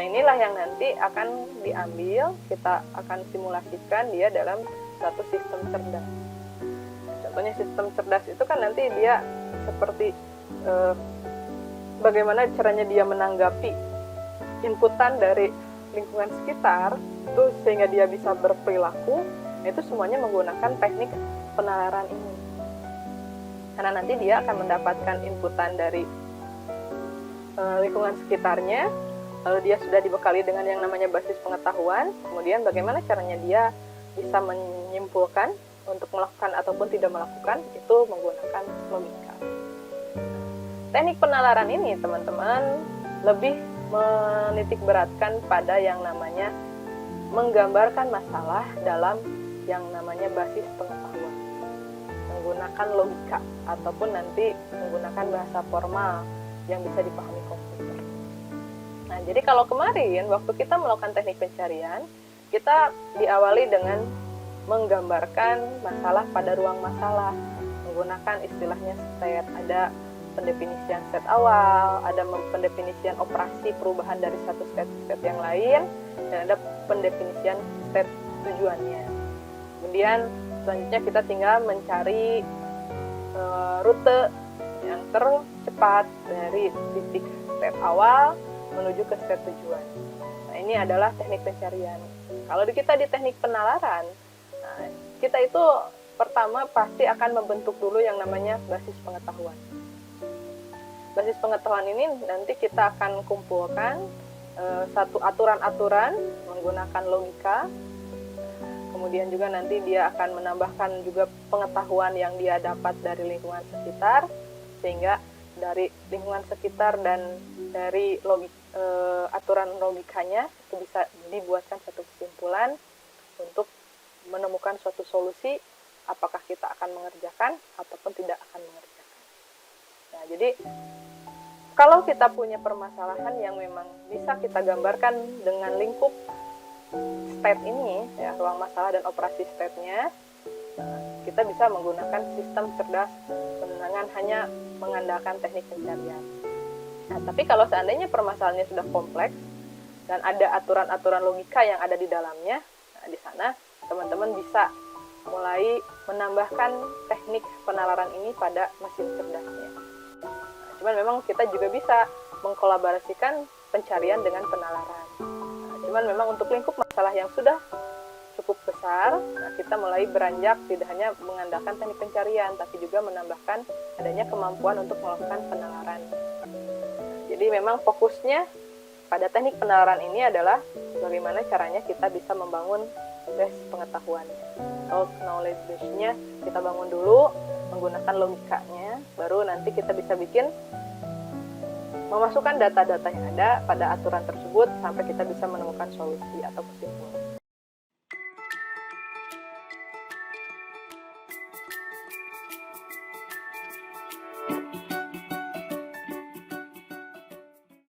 Nah, inilah yang nanti akan diambil, kita akan simulasikan dia dalam satu sistem cerdas. Contohnya sistem cerdas itu kan nanti dia seperti bagaimana caranya dia menanggapi inputan dari lingkungan sekitar itu sehingga dia bisa berperilaku. Itu semuanya menggunakan teknik penalaran ini. Karena nanti dia akan mendapatkan inputan dari lingkungan sekitarnya, lalu dia sudah dibekali dengan yang namanya basis pengetahuan, kemudian bagaimana caranya dia bisa menyimpulkan untuk melakukan ataupun tidak melakukan, itu menggunakan logika. Teknik penalaran ini, teman-teman, lebih menitik beratkan pada yang namanya menggambarkan masalah dalam yang namanya basis pengetahuan, menggunakan logika ataupun nanti menggunakan bahasa formal yang bisa dipahami komputer. Nah, jadi kalau kemarin waktu kita melakukan teknik pencarian, kita diawali dengan menggambarkan masalah pada ruang masalah, menggunakan istilahnya state. Ada pendefinisian state awal, ada pendefinisian operasi perubahan dari satu state ke state yang lain, dan ada pendefinisian state tujuannya. Kemudian selanjutnya kita tinggal mencari rute yang tercepat dari titik state awal menuju ke state tujuan. Nah, ini adalah teknik pencarian. Kalau kita di teknik penalaran, nah, kita itu pertama pasti akan membentuk dulu yang namanya basis pengetahuan. Basis pengetahuan ini nanti kita akan kumpulkan satu aturan-aturan menggunakan logika. Kemudian juga nanti dia akan menambahkan juga pengetahuan yang dia dapat dari lingkungan sekitar, sehingga dari lingkungan sekitar dan dari aturan logikanya itu bisa dibuatkan satu kesimpulan untuk menemukan suatu solusi, apakah kita akan mengerjakan ataupun tidak akan mengerjakan. Nah, jadi kalau kita punya permasalahan yang memang bisa kita gambarkan dengan lingkup state ini, ya, ruang masalah dan operasi state-nya, kita bisa menggunakan sistem cerdas dengan hanya mengandalkan teknik pencarian. Nah, tapi kalau seandainya permasalahannya sudah kompleks dan ada aturan-aturan logika yang ada di dalamnya, nah, di sana teman-teman bisa mulai menambahkan teknik penalaran ini pada mesin cerdasnya. Nah, cuman memang kita juga bisa mengkolaborasikan pencarian dengan penalaran. Nah, cuman memang untuk lingkup masalah yang sudah cukup besar, nah, kita mulai beranjak tidak hanya mengandalkan teknik pencarian, tapi juga menambahkan adanya kemampuan untuk melakukan penalaran. Jadi memang fokusnya pada teknik penalaran ini adalah bagaimana caranya kita bisa membangun base pengetahuannya. Kalau knowledge base-nya kita bangun dulu menggunakan logikanya, baru nanti kita bisa bikin memasukkan data-data yang ada pada aturan tersebut sampai kita bisa menemukan solusi atau kesimpulan.